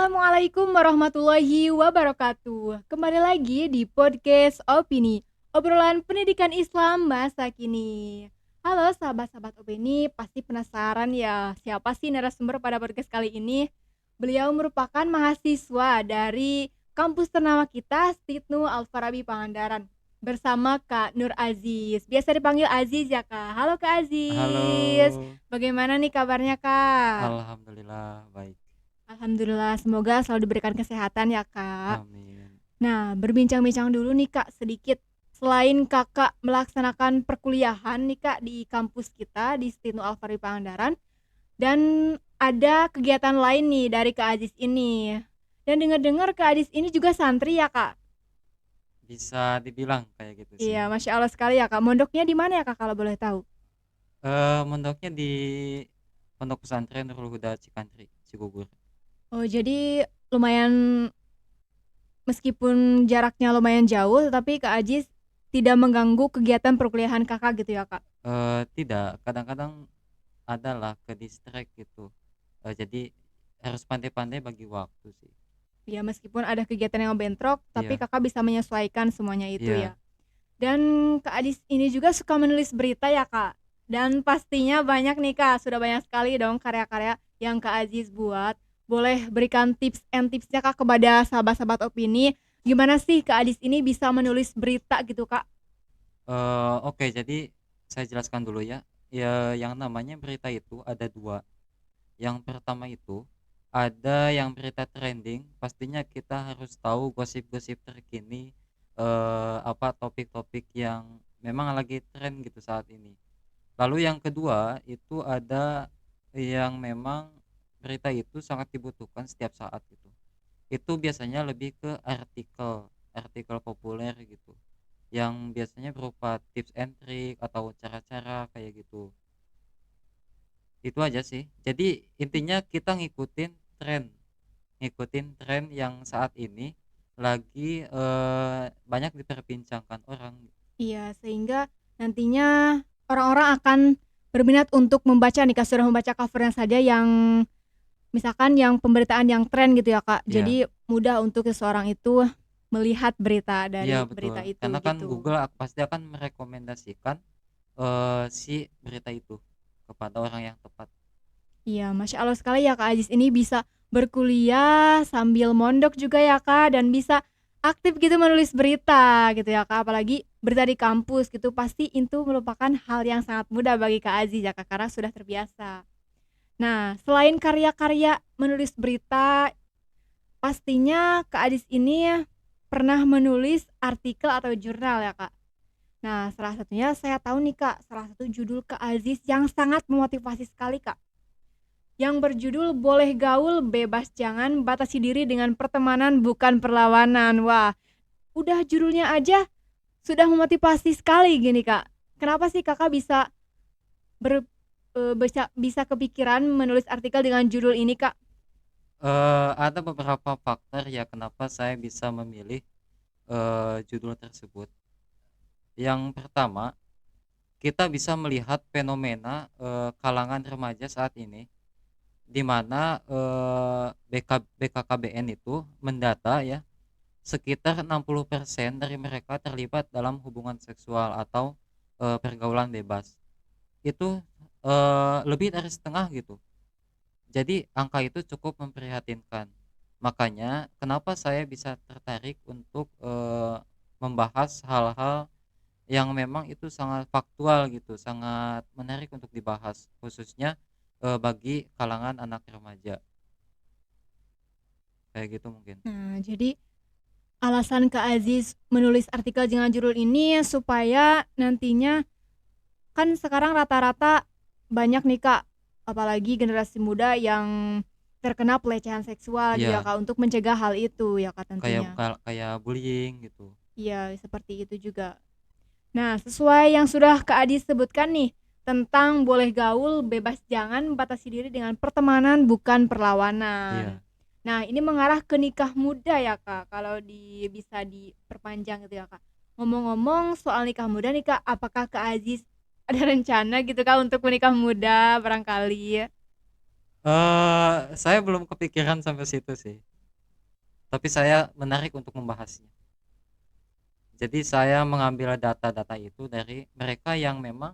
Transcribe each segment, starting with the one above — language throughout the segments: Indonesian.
Assalamualaikum warahmatullahi wabarakatuh. Kembali lagi di podcast Opini, obrolan pendidikan Islam masa kini. Halo sahabat-sahabat Opini, pasti penasaran ya siapa sih narasumber pada podcast kali ini? Beliau merupakan mahasiswa dari kampus ternama kita, Stitnu Al-Farabi Pangandaran, bersama Kak Nur Aziz. Biasa dipanggil Aziz ya Kak. Halo Kak Aziz, Halo, bagaimana nih kabarnya Kak? alhamdulillah baik. Alhamdulillah, semoga selalu diberikan kesehatan ya Kak. Amin. Nah, berbincang-bincang dulu nih Kak sedikit. Selain Kakak melaksanakan perkuliahan nih Kak di kampus kita di Stinu Alfari Pangandaran, dan ada kegiatan lain nih dari Kak Aziz ini. Dan dengar-dengar Kak Aziz ini juga santri ya Kak. Bisa dibilang kayak gitu sih. Iya, Masya Allah sekali ya Kak. Mondoknya di mana ya Kak kalau boleh tahu? Mondoknya di Pondok Pesantren Nurul Huda Cikantri, Cigugur. Oh, jadi lumayan, meskipun jaraknya lumayan jauh, tetapi Kak Aziz tidak mengganggu kegiatan perkuliahan Kakak gitu ya Kak? Tidak, kadang-kadang adalah ke distract gitu. Jadi harus pandai-pandai bagi waktu sih. Ya meskipun ada kegiatan yang bentrok, tapi Iya, Kakak bisa menyesuaikan semuanya itu iya. ya. Dan Kak Adis ini juga suka menulis berita ya Kak. Dan pastinya banyak nih Kak, sudah banyak sekali dong karya-karya yang Kak Aziz buat. Boleh berikan tips and tipsnya Kak kepada sahabat-sahabat opini, gimana sih Kak Adis ini bisa menulis berita gitu Kak? Oke, jadi saya jelaskan dulu ya. Ya, yang namanya berita itu ada dua. Yang pertama itu ada yang berita trending, pastinya kita harus tahu gosip-gosip terkini, apa topik-topik yang memang lagi tren gitu saat ini. Lalu yang kedua itu ada yang memang berita itu sangat dibutuhkan setiap saat gitu. Itu biasanya lebih ke artikel, artikel populer gitu. Yang biasanya berupa tips and trick atau cara-cara kayak gitu. Itu aja sih. Jadi intinya kita ngikutin tren yang saat ini lagi banyak diperbincangkan orang. Iya, sehingga nantinya orang-orang akan berminat untuk membaca nih Kak, sudah membaca covernya saja yang misalkan yang pemberitaan yang tren gitu ya Kak, Iya, jadi mudah untuk seseorang itu melihat berita iya dari betul. berita itu Karena kan gitu. Google pasti akan merekomendasikan si berita itu kepada orang yang tepat. Iya, Masya Allah sekali ya Kak Aziz ini bisa berkuliah sambil mondok juga ya Kak, dan bisa aktif gitu menulis berita gitu ya Kak, apalagi berita di kampus gitu, pasti itu merupakan hal yang sangat mudah bagi Kak Aziz ya Kak, karena sudah terbiasa. Nah, selain karya-karya menulis berita, pastinya Kak Adis ini pernah menulis artikel atau jurnal ya Kak. Nah, salah satunya saya tahu nih Kak, salah satu judul Kak Aziz yang sangat memotivasi sekali Kak. Yang berjudul Boleh Gaul Bebas Jangan Batasi Diri dengan Pertemanan Bukan Perlawanan. Wah, udah judulnya aja sudah memotivasi sekali gini Kak. Kenapa sih Kakak bisa bisa kepikiran menulis artikel dengan judul ini Kak? Ada beberapa faktor ya kenapa saya bisa memilih judul tersebut. Yang pertama, kita bisa melihat fenomena kalangan remaja saat ini di mana BKKBN itu mendata ya sekitar 60% dari mereka terlibat dalam hubungan seksual atau pergaulan bebas. Itu lebih dari setengah gitu. Jadi angka itu cukup memprihatinkan. Makanya kenapa saya bisa tertarik untuk membahas hal-hal yang memang itu sangat faktual gitu, sangat menarik untuk dibahas khususnya bagi kalangan anak remaja. Kayak gitu mungkin. Nah, jadi alasan Kak Aziz menulis artikel dengan judul ini supaya nantinya, kan sekarang rata-rata banyak nih Kak, apalagi generasi muda yang terkena pelecehan seksual gitu ya Iya, Kak, untuk mencegah hal itu ya Kak kayak tentunya. kayak bullying gitu. Iya, seperti itu juga. Nah, sesuai yang sudah Kak Adi sebutkan nih, tentang boleh gaul, bebas jangan, batasi diri dengan pertemanan bukan perlawanan. Iya. Nah, ini mengarah ke nikah muda ya Kak, kalau bisa diperpanjang gitu ya Kak. Ngomong-ngomong soal nikah muda nih Kak, apakah Kak Aziz ada rencana gitu Kak untuk menikah muda barangkali? Saya belum kepikiran sampai situ sih. tapi saya menarik untuk membahasnya. Jadi saya mengambil data-data itu dari mereka yang memang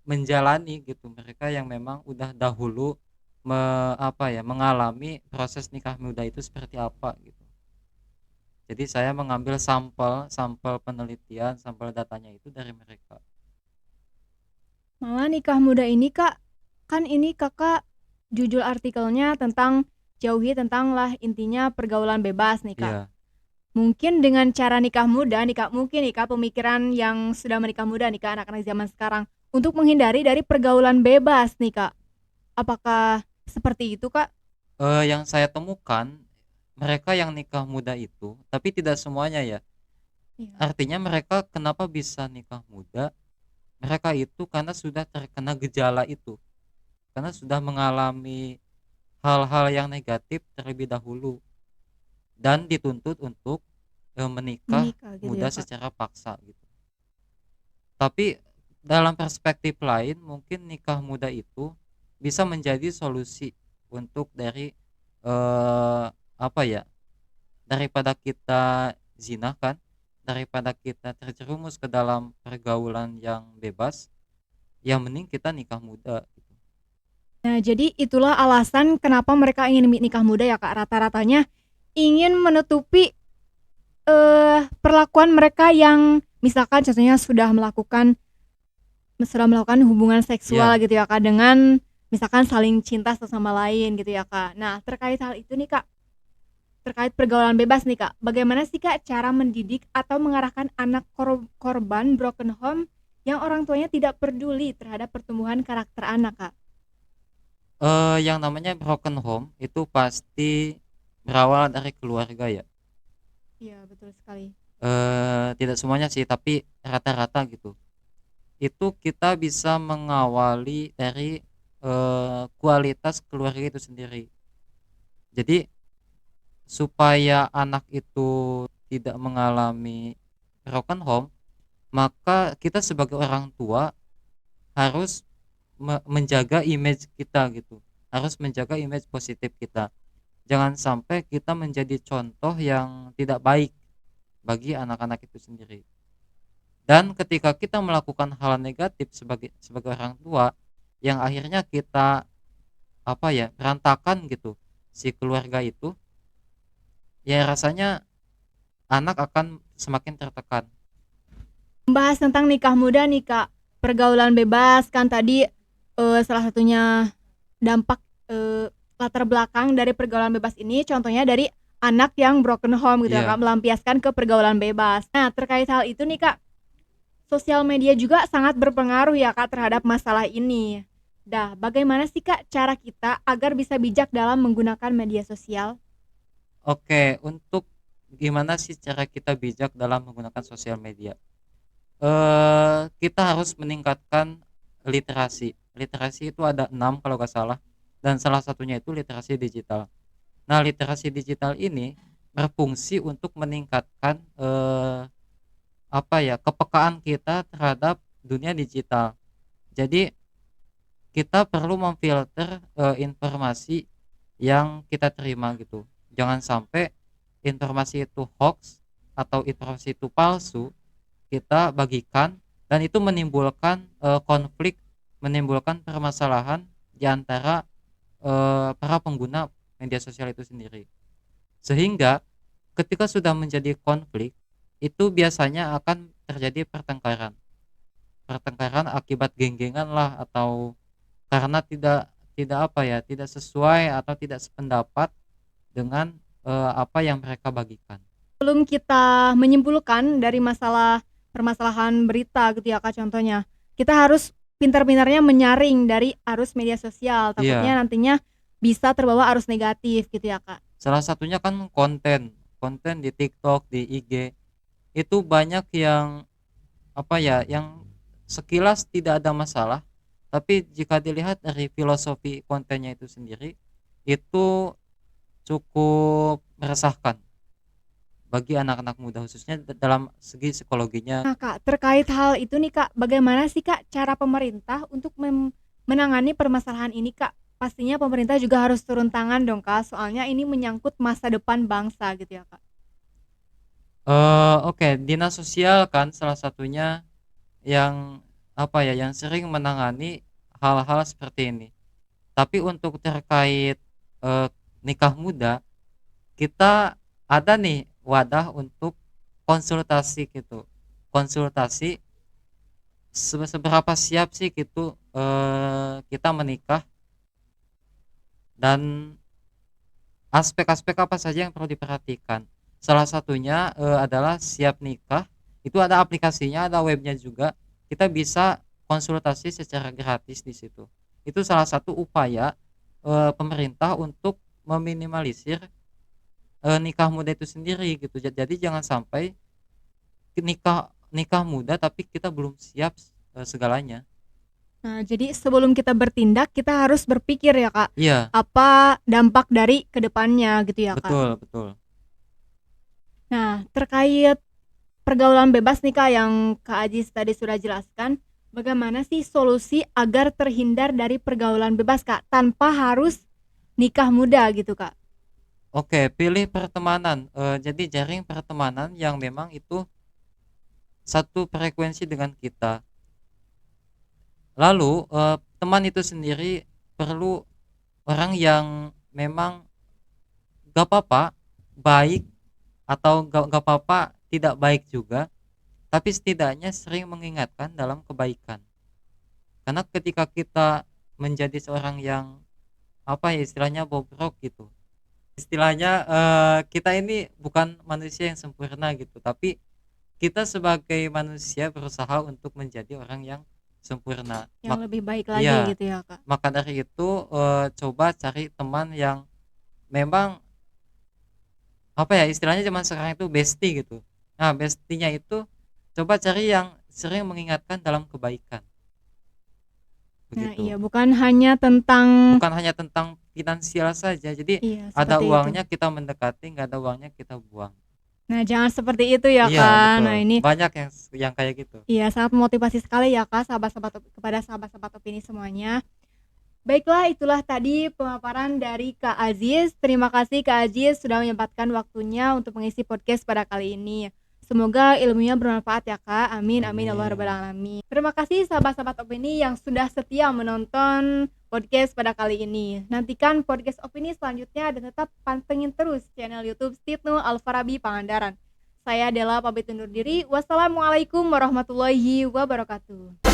menjalani gitu, mereka yang memang udah dahulu mengalami proses nikah muda itu seperti apa gitu. Jadi saya mengambil sampel sampel penelitian, sampel datanya itu dari mereka. Malah nikah muda ini Kak, kan ini Kakak judul artikelnya tentang jauhi tentang lah intinya pergaulan bebas nih Kak. Iya, Mungkin dengan cara nikah muda nih Kak, mungkin nih Kak pemikiran yang sudah menikah muda nih Kak, anak-anak zaman sekarang untuk menghindari dari pergaulan bebas nih Kak. Apakah seperti itu Kak? yang saya temukan mereka yang nikah muda itu, tapi tidak semuanya ya. Iya. Artinya mereka kenapa bisa nikah muda? Mereka itu karena sudah terkena gejala itu, karena sudah mengalami hal-hal yang negatif terlebih dahulu dan dituntut untuk menikah Menikah gitu muda ya Kak. secara paksa gitu. Tapi dalam perspektif lain mungkin nikah muda itu bisa menjadi solusi untuk dari eh, apa ya, daripada kita zina kan, daripada kita terjerumus ke dalam pergaulan yang bebas, yang mending kita nikah muda gitu. Nah, jadi itulah alasan kenapa mereka ingin nikah muda ya Kak. Rata-ratanya ingin menutupi perlakuan mereka yang misalkan contohnya sudah melakukan hubungan seksual Iya. gitu ya Kak, dengan misalkan saling cinta satu sama lain gitu ya Kak. Nah, terkait hal itu nih Kak, terkait pergaulan bebas nih Kak, bagaimana sih Kak cara mendidik atau mengarahkan anak korban broken home yang orang tuanya tidak peduli terhadap pertumbuhan karakter anak Kak? Yang namanya broken home itu pasti berawal dari keluarga ya. Iya, betul sekali. Tidak semuanya sih, tapi rata-rata gitu. Itu kita bisa mengawali dari kualitas keluarga itu sendiri. Jadi supaya anak itu tidak mengalami broken home, maka kita sebagai orang tua harus menjaga image kita gitu. Harus menjaga image positif kita. Jangan sampai kita menjadi contoh yang tidak baik bagi anak-anak itu sendiri. Dan ketika kita melakukan hal negatif sebagai orang tua yang akhirnya kita berantakan gitu si keluarga itu, ya rasanya anak akan semakin tertekan. Membahas tentang nikah muda nih Kak, pergaulan bebas kan tadi salah satunya dampak latar belakang dari pergaulan bebas ini contohnya dari anak yang broken home gitu ya Kak, Iya. melampiaskan ke pergaulan bebas. Nah, terkait hal itu nih Kak, sosial media juga sangat berpengaruh ya Kak terhadap masalah ini. Dah, bagaimana sih Kak cara kita agar bisa bijak dalam menggunakan media sosial? Oke, untuk gimana sih cara kita bijak dalam menggunakan sosial media? Kita harus meningkatkan literasi. Literasi itu ada 6 kalau nggak salah, dan salah satunya itu literasi digital. Nah, literasi digital ini berfungsi untuk meningkatkan kepekaan kita terhadap dunia digital. Jadi kita perlu memfilter informasi yang kita terima gitu. Jangan sampai informasi itu hoax atau informasi itu palsu kita bagikan dan itu menimbulkan konflik, menimbulkan permasalahan di antara para pengguna media sosial itu sendiri. Sehingga ketika sudah menjadi konflik, itu biasanya akan terjadi pertengkaran. Pertengkaran akibat genggengan lah, atau karena tidak tidak tidak sesuai atau tidak sependapat dengan apa yang mereka bagikan. Sebelum kita menyimpulkan dari permasalahan berita gitu ya Kak contohnya, kita harus pintar-pintarnya menyaring dari arus media sosial, Iya, takutnya nantinya bisa terbawa arus negatif gitu ya Kak. salah satunya kan konten, konten di TikTok, di IG itu banyak yang yang sekilas tidak ada masalah, tapi jika dilihat dari filosofi kontennya itu sendiri, itu cukup meresahkan bagi anak-anak muda khususnya dalam segi psikologinya. Nah Kak, terkait hal itu nih Kak, bagaimana sih Kak cara pemerintah untuk menangani permasalahan ini Kak? pastinya pemerintah juga harus turun tangan dong Kak, soalnya ini menyangkut masa depan bangsa gitu ya Kak. Oke, dinas sosial kan salah satunya yang, apa ya, yang sering menangani hal-hal seperti ini. Tapi untuk terkait, eee, nikah muda, kita ada nih wadah untuk konsultasi gitu. Konsultasi seberapa siap sih gitu, kita menikah dan aspek-aspek apa saja yang perlu diperhatikan. Salah satunya, adalah Siap Nikah, itu ada aplikasinya, ada webnya juga, kita bisa konsultasi secara gratis di situ. Itu salah satu upaya, pemerintah untuk meminimalisir, nikah muda itu sendiri gitu. Jadi jangan sampai nikah nikah muda tapi kita belum siap, segalanya. Nah, jadi sebelum kita bertindak, kita harus berpikir ya Kak, Iya, apa dampak dari kedepannya gitu ya Kak. betul betul. Nah, terkait pergaulan bebas nih Kak yang Kak Ajis tadi sudah jelaskan, bagaimana sih solusi agar terhindar dari pergaulan bebas Kak, tanpa harus nikah muda gitu Kak? Oke, pilih pertemanan, jadi jaring pertemanan yang memang itu satu frekuensi dengan kita. Lalu, teman itu sendiri perlu orang yang memang gak apa-apa baik atau gak apa-apa tidak baik juga, tapi setidaknya sering mengingatkan dalam kebaikan. Karena ketika kita menjadi seorang yang, apa ya, istilahnya bobrok gitu, istilahnya, kita ini bukan manusia yang sempurna gitu, tapi kita sebagai manusia berusaha untuk menjadi orang yang sempurna. Yang lebih baik lagi Iya, gitu ya Kak? maka dari itu, coba cari teman yang memang, apa ya, istilahnya zaman sekarang itu bestie gitu. Nah, bestie-nya itu coba cari yang sering mengingatkan dalam kebaikan, Nah begitu. iya, bukan hanya tentang Bukan hanya tentang finansial saja, jadi iya, ada seperti itu. uangnya kita mendekati, nggak ada uangnya kita buang. Nah, jangan seperti itu ya Iya, Kak. betul. Nah ini Banyak yang kayak gitu. iya sangat memotivasi sekali ya Kak, kepada sahabat-sahabat opini semuanya. Baiklah, itulah tadi pemaparan dari Kak Aziz. Terima kasih Kak Aziz sudah menyempatkan waktunya untuk mengisi podcast pada kali ini. Semoga ilmunya bermanfaat ya Kak. Amin amin ya Allah rabbal Amin. alamin. Terima kasih sahabat-sahabat opini yang sudah setia menonton podcast pada kali ini. Nantikan podcast opini selanjutnya dan tetap pantengin terus channel YouTube Stitnu Alfarabi Pangandaran. Saya Dela pamit undur diri. Wassalamualaikum warahmatullahi wabarakatuh.